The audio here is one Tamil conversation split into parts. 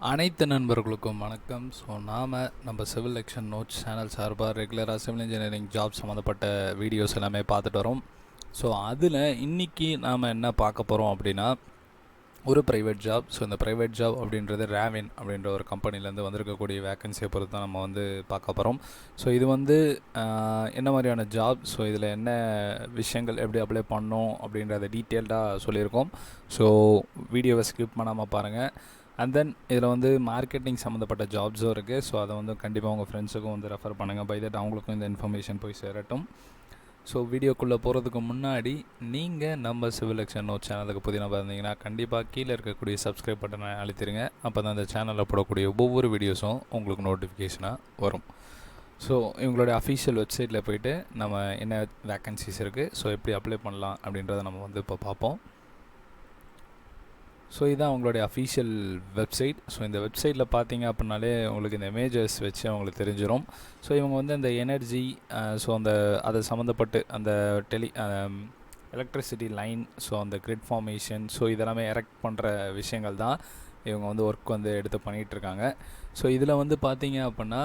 அனைத்து நண்பர்களுக்கும் வணக்கம். ஸோ நம்ம சிவில் எலெக்ஷன் நோட்ஸ் சேனல் சார்பாக ரெகுலராக சிவில் இன்ஜினியரிங் ஜாப் சம்மந்தப்பட்ட வீடியோஸ் எல்லாமே பார்த்துட்டு வரோம். ஸோ அதில் இன்றைக்கி நாம் என்ன பார்க்க போகிறோம் அப்படின்னா, ஒரு ப்ரைவேட் ஜாப். ஸோ இந்த ப்ரைவேட் ஜாப் அப்படின்றது ரேவின் அப்படின்ற ஒரு கம்பெனிலேருந்து வந்திருக்கக்கூடிய வேக்கன்சியை பொறுத்து தான் நம்ம பார்க்க போகிறோம். ஸோ இது என்ன மாதிரியான ஜாப், ஸோ இதில் என்ன விஷயங்கள் எப்படி அப்ளை பண்ணோம் அப்படின்றத டீட்டெயில்டாக சொல்லியிருக்கோம். ஸோ வீடியோவை ஸ்கிப் பண்ணாமல் பாருங்கள். அண்ட் தென் இதில் மார்க்கெட்டிங் சம்மந்தப்பட்ட ஜாப்ஸும் இருக்குது. ஸோ அதை கண்டிப்பாக உங்கள் ஃப்ரெண்ட்ஸுக்கும் ரெஃபர் பண்ணுங்கள். பை தட் அவங்களுக்கும் இந்த இன்ஃபர்மேஷன் போய் சேரட்டும். ஸோ வீடியோக்குள்ளே போகிறதுக்கு முன்னாடி நீங்கள் நம்ம சிவில் எலெக்ஷன் நோட் சேனலுக்கு புதினா பார்த்தீங்கன்னா கண்டிப்பாக கீழே இருக்கக்கூடிய சப்ஸ்கிரைப் பட்டனை அழுத்திடுங்க. அப்போ தான் இந்த சேனலில் போடக்கூடிய ஒவ்வொரு வீடியோஸும் உங்களுக்கு நோட்டிஃபிகேஷனாக வரும். ஸோ இவங்களுடைய அஃபீஷியல் வெப்சைட்டில் போய்ட்டு நம்ம என்ன வேக்கன்சிஸ் இருக்குது, ஸோ எப்படி அப்ளை பண்ணலாம் அப்படின்றத நம்ம இப்போ பார்ப்போம். ஸோ இதுதான் அவங்களுடைய அஃபீஷியல் வெப்சைட். ஸோ இந்த வெப்சைட்டில் பார்த்தீங்க அப்படின்னாலே உங்களுக்கு இந்த இமேஜஸ் வச்சு அவங்களுக்கு தெரிஞ்சிடும். ஸோ இவங்க அந்த எனர்ஜி, ஸோ அதை சம்மந்தப்பட்டு அந்த எலக்ட்ரிசிட்டி லைன், ஸோ அந்த கிரிட் ஃபார்மேஷன், ஸோ இதெல்லாமே எரெக்ட் பண்ணுற விஷயங்கள் தான் இவங்க ஒர்க் எடுத்து பண்ணிகிட்ருக்காங்க. ஸோ இதில் பார்த்தீங்க அப்படின்னா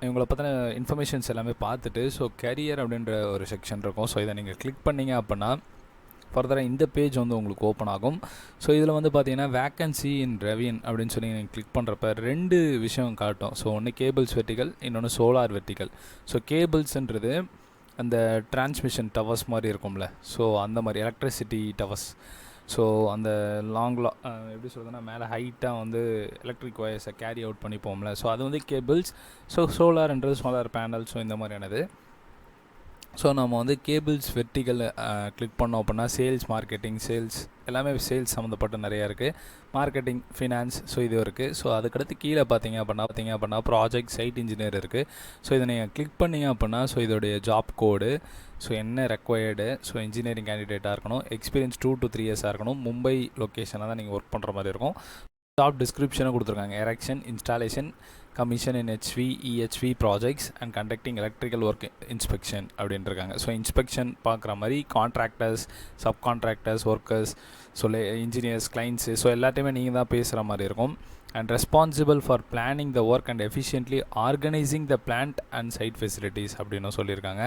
இவங்களை பற்றின இன்ஃபர்மேஷன்ஸ் எல்லாமே பார்த்துட்டு, ஸோ கரியர் அப்படின்ற ஒரு செக்ஷன் இருக்கும். ஸோ இதை நீங்கள் கிளிக் பண்ணிங்க அப்படின்னா ஃபர்தராக இந்த பேஜ் உங்களுக்கு ஓப்பன் ஆகும். ஸோ இதில் பார்த்தீங்கன்னா வேக்கன்சி இன் ரெவின் அப்படின்னு சொல்லி நீங்கள் கிளிக் பண்ணுறப்ப 2 விஷயம் காட்டும். ஸோ ஒன்று கேபிள்ஸ் வெர்டிக்கல், இன்னொன்று சோலார் வெர்டிக்கல். ஸோ கேபிள்ஸ்ன்றது அந்த டிரான்ஸ்மிஷன் டவர்ஸ் மாதிரி இருக்கும்ல, ஸோ அந்த மாதிரி எலக்ட்ரிசிட்டி டவர்ஸ். ஸோ அந்த எப்படி சொல்கிறதுனா மேலே ஹைட்டாக எலக்ட்ரிக் ஒயர்ஸை கேரி அவுட் பண்ணி போகும்ல, ஸோ அது கேபிள்ஸ். ஸோ சோலார்ன்றது சோலார் பேனல், ஸோ இந்த மாதிரியானது. ஸோ நம்ம கேபிள்ஸ் வெர்டிக்கல் கிளிக் பண்ணோம் அப்படின்னா சேல்ஸ், மார்க்கெட்டிங், சேல்ஸ் எல்லாமே சேல்ஸ் சம்மந்தப்பட்ட நிறையா இருக்குது. மார்க்கெட்டிங், ஃபினான்ஸ், ஸோ இது இருக்குது. ஸோ அதுக்கடுத்து கீழே பார்த்தீங்க அப்படின்னா ப்ராஜெக்ட் சைட் இன்ஜினியர் இருக்குது. ஸோ இதை நீங்கள் கிளிக் பண்ணிங்க அப்படின்னா ஸோ இதோடைய ஜாப் கோடு, ஸோ என்ன ரெக்வயர்டு, ஸோ இன்ஜினியரிங் கேண்டிடேட்டாக இருக்கணும், எக்ஸ்பீரியன்ஸ் 2 to 3 இயர்ஸாக இருக்கணும், மும்பை லொக்கேஷனில் தான் நீங்கள் ஒர்க் பண்ணுற மாதிரி இருக்கும். ஜாப் டிஸ்கிரிப்ஷனும் கொடுத்துருக்காங்க. Erection, installation, commission in EHV projects and conducting electrical work inspection அப்படின்ட்டுருக்காங்க. ஸோ இன்ஸ்பெக்ஷன் பார்க்குற மாதிரி contractors, sub contractors, workers, so engineers, clients, so எல்லாத்தையுமே நீங்கள் தான் பேசுகிற மாதிரி இருக்கும். And responsible for planning the work and efficiently organising the plant and site facilities அப்படின்னு சொல்லியிருக்காங்க.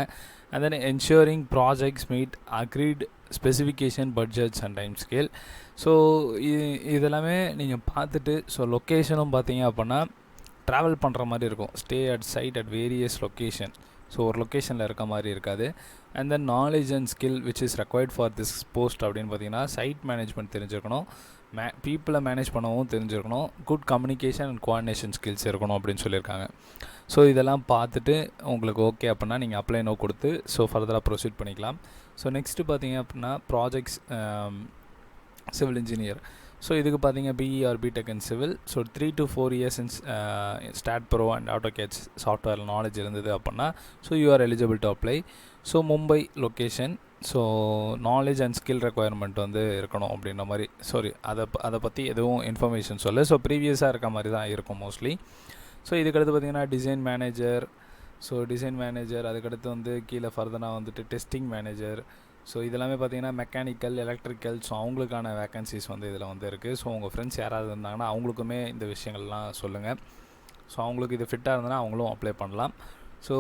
And then ensuring projects meet agreed specification, budgets and time scale. So இதெல்லாமே நீங்கள் பார்த்துட்டு, ஸோ லொக்கேஷனும் பார்த்தீங்க அப்படின்னா ட்ராவல் பண்ணுற மாதிரி இருக்கும். Stay at site at various location. So ஒரு லொக்கேஷனில் இருக்க மாதிரி இருக்காது. And then knowledge and skill which is required for this post அப்படின்னு பார்த்தீங்கன்னா சைட் மேனேஜ்மெண்ட் தெரிஞ்சிருக்கணும், பீப்புளை மேனேஜ் பண்ணவும் தெரிஞ்சிருக்கணும், good communication and coordination skills இருக்கணும் அப்படின்னு சொல்லியிருக்காங்க. ஸோ இதெல்லாம் பார்த்துட்டு உங்களுக்கு ஓகே அப்படின்னா நீங்கள் அப்ளை நோ கொடுத்து ஸோ ஃபர்தராக ப்ரொசீட் பண்ணிக்கலாம். ஸோ நெக்ஸ்ட்டு பார்த்தீங்க அப்படின்னா ப்ராஜெக்ட்ஸ் சிவில் இன்ஜினியர். ஸோ இதுக்கு பார்த்தீங்க BE or BTech in civil. So 3 to 4 years in STAAD Pro and AutoCADs software knowledge இருந்தது அப்படின்னா so you are eligible to apply. So Mumbai location. So knowledge and skill requirement இருக்கணும் அப்படின்ற மாதிரி. அதை பற்றி எதுவும் இன்ஃபர்மேஷன் சொல்ல. ஸோ ப்ரீவியஸாக இருக்க மாதிரி தான் இருக்கும் மோஸ்ட்லி. ஸோ இதுக்கடுத்து பார்த்தீங்கன்னா design manager. So design manager அதுக்கடுத்து கீழே ஃபர்தராக டெஸ்டிங் மேனேஜர். ஸோ இதெல்லாமே பார்த்தீங்கன்னா மெக்கானிக்கல், எலக்ட்ரிக்கல், ஸோ அவங்களுக்கான வேக்கன்சிஸ் இதில் இருக்குது. ஸோ உங்கள் ஃப்ரெண்ட்ஸ் யாராவது இருந்தாங்கன்னா அவங்களுக்குமே இந்த விஷயங்கள்லாம் சொல்லுங்கள். ஸோ அவங்களுக்கு இது ஃபிட்டாக இருந்ததுன்னா அவங்களும் அப்ளை பண்ணலாம். ஸோ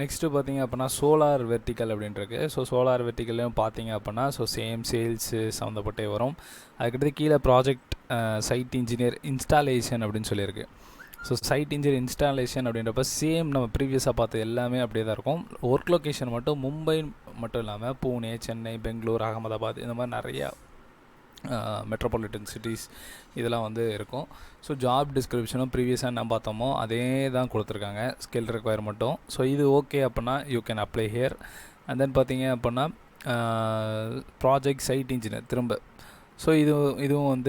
நெக்ஸ்ட்டு பார்த்தீங்க அப்படின்னா சோலார் வெர்டிக்கல் அப்படின்ட்டுருக்கு. ஸோ சோலார் வெர்டிக்கல்லையும் பார்த்தீங்க அப்படின்னா ஸோ சேம் சேல்ஸு சம்மந்தப்பட்டே வரும். அதுக்கடுத்து கீழே ப்ராஜெக்ட் சைட் இன்ஜினியர் இன்ஸ்டாலேஷன் அப்படின்னு சொல்லியிருக்கு. ஸோ சைட் இன்ஜினியர் இன்ஸ்டாலேஷன் அப்படின்றப்ப சேம் நம்ம ப்ரீவியஸாக பார்த்து எல்லாமே அப்படியே தான் இருக்கும். ஒர்க் லொக்கேஷன் மட்டும் மும்பை மட்டும் இல்லாமல் பூனே, சென்னை, பெங்களூர், அகமதாபாத் இந்த மாதிரி நிறையா மெட்ரோபாலிட்டன் சிட்டிஸ் இதெல்லாம் இருக்கும். ஸோ ஜாப் டிஸ்கிரிப்ஷனும் ப்ரீவியஸாக என்ன பார்த்தோமோ அதே தான் கொடுத்துருக்காங்க, ஸ்கில் ரெக்குயர்மெண்ட்டும். ஸோ இது ஓகே அப்படின்னா you can apply here. And then பார்த்தீங்க அப்படின்னா ப்ராஜெக்ட் சைட் இன்ஜினியர் திரும்ப. ஸோ இதுவும்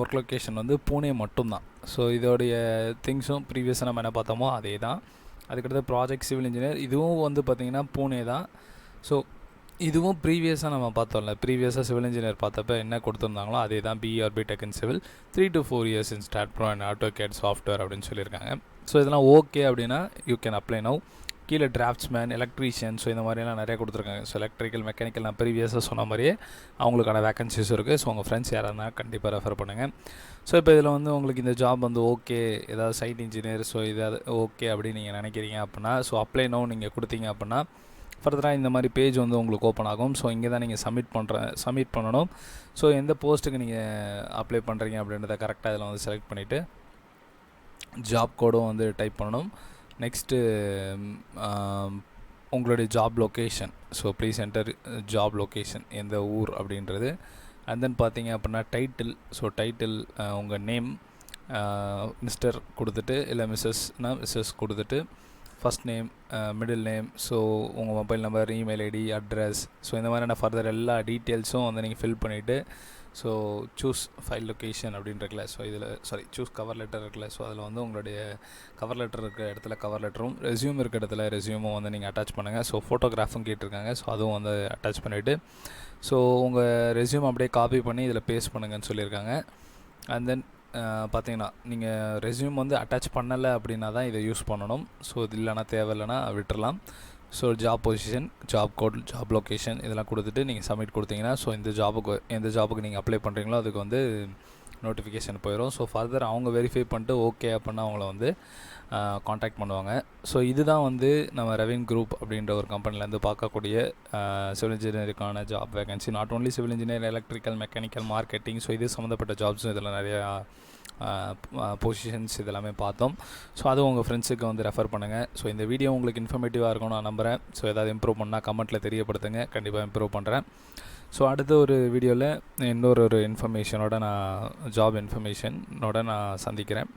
ஒர்க் லொக்கேஷன் பூனே மட்டும்தான். ஸோ இதோடைய திங்ஸும் ப்ரீவியஸாக நம்ம என்ன பார்த்தோமோ அதே தான். அதுக்கடுத்து ப்ராஜெக்ட் சிவில் இன்ஜினியர் இதுவும் பார்த்திங்கன்னா பூனே தான். ஸோ இதுவும் ப்ரீவியஸாக நம்ம பார்த்தோம்ல, ப்ரீவியஸாக சிவில் இன்ஜினியர் பார்த்தப்ப என்ன கொடுத்துருந்தாங்களோ அதே தான். BE or BTech in civil, 3 to 4 years in STAAD Pro and AutoCAD software அப்படின்னு சொல்லியிருக்காங்க. ஸோ இதெல்லாம் ஓகே அப்படின்னா யூ கேன் அப்ளை நவ். கீழே டிராஃப்ட்ஸ்மேன், எலக்ட்ரீஷியன், ஸோ இந்த மாதிரிலாம் நிறைய கொடுத்துருக்காங்க. ஸோ எலக்ட்ரிக்கல், மெக்கானிக்கல் நான் ப்ரீவியஸாக சொன்ன மாதிரியே அவங்களுக்கான வேகன்சிஸ் இருக்குது. ஸோ உங்கள் ஃப்ரெண்ட்ஸ் யாராக இருந்தால் கண்டிப்பாக ரெஃபர் பண்ணுங்கள். ஸோ இப்போ இதில் வந்து உங்களுக்கு இந்த ஜாப் வந்து ஓகே, ஏதாவது சைட் இன்ஜினியர், ஸோ இதாவது ஓகே அப்படின்னு நீங்கள் நினைக்கிறீங்க அப்படின்னா, ஸோ அப்ளை நோ நீங்கள் கொடுத்தீங்க அப்படின்னா ஃபர்தராக இந்த மாதிரி பேஜ் வந்து உங்களுக்கு ஓப்பன் ஆகும். ஸோ இங்கே தான் நீங்கள் சப்மிட் பண்ணணும். ஸோ எந்த போஸ்ட்டுக்கு நீங்கள் அப்ளை பண்ணுறீங்க அப்படின்றத கரெக்டாக இதில் வந்து செலக்ட் பண்ணிவிட்டு ஜாப் கோடும் வந்து டைப் பண்ணணும். நெக்ஸ்ட்டு உங்களுடைய job location, so please enter job location எந்த ஊர் அப்படின்றது. அண்ட் தென் பார்த்தீங்க அப்படின்னா டைட்டில், ஸோ டைட்டில் உங்கள் நேம் மிஸ்டர் கொடுத்துட்டு, இல்லை மிஸ்ஸஸ் கொடுத்துட்டு, first name, middle name, so உங்கள் mobile number, email ID, address, so இந்த மாதிரியான ஃபர்தர் எல்லா டீட்டெயில்ஸும் வந்து நீங்கள் ஃபில் பண்ணிவிட்டு, ஸோ சூஸ் ஃபைல் லொக்கேஷன் அப்படின்னு இருக்குல்ல, ஸோ இதில் சூஸ் கவர் லெட்டர் இருக்குல்ல, ஸோ அதில் வந்து உங்களுடைய கவர் லெட்டர் இருக்கிற இடத்துல கவர் லெட்டரும், ரெஸ்யூம் இருக்கிற இடத்துல ரெஸ்யூமும் வந்து நீங்கள் அட்டாச் பண்ணுங்கள். ஸோ ஃபோட்டோகிராஃபும் கேட்டிருக்காங்க, ஸோ அதுவும் வந்து அட்டாச் பண்ணிவிட்டு, ஸோ உங்கள் ரெஸ்யூம் அப்படியே காப்பி பண்ணி இதில் பேஸ்ட் பண்ணுங்கன்னு சொல்லியிருக்காங்க. அண்ட் தென் பார்த்தீங்கன்னா நீங்கள் ரெஸ்யூம் வந்து அட்டாச் பண்ணலை அப்படின்னா தான் இதை யூஸ் பண்ணணும். ஸோ இது இல்லைனா தேவையில்லைனா விட்டுறலாம். So job position, job code, job location இதெல்லாம் கொடுத்துட்டு நீங்கள் சப்மிட் கொடுத்தீங்கன்னா, ஸோ எந்த ஜாபுக்கு நீங்கள் அப்ளை பண்ணுறீங்களோ அதுக்கு வந்து நோட்டிஃபிகேஷன் போயிடும். ஸோ ஃபர்தர் அவங்க வெரிஃபை பண்ணிட்டு ஓகே அப்படின்னா அவங்கள வந்து காண்டாக்ட் பண்ணுவாங்க. ஸோ இதுதான் வந்து நம்ம ரெவின் குரூப் அப்படின்ற ஒரு கம்பெனிலேருந்து பார்க்கக்கூடிய சிவில் இன்ஜினியருக்கான job vacancy. Not only civil engineer, electrical, mechanical, marketing, so இது சம்மந்தப்பட்ட ஜாப்ஸும் இதில் நிறையா பொசிஷன்ஸ் இதெல்லாமே பார்த்தோம். ஸோ அதுவும் உங்கள் ஃப்ரெண்ட்ஸுக்கு வந்து ரெஃபர் பண்ணுங்கள். ஸோ இந்த வீடியோ உங்களுக்கு இன்ஃபர்மேட்டிவாக இருக்கும்னு நான் நம்புகிறேன். ஸோ ஏதாவது இம்ப்ரூவ் பண்ணால் கமெண்ட்டில் தெரியப்படுத்துங்க, கண்டிப்பாக இம்ப்ரூவ் பண்ணுறேன். ஸோ அடுத்த ஒரு வீடியோவில் இன்னொரு இன்ஃபர்மேஷனோட நான் ஜாப் இன்ஃபர்மேஷனோட நான் சந்திக்கிறேன்.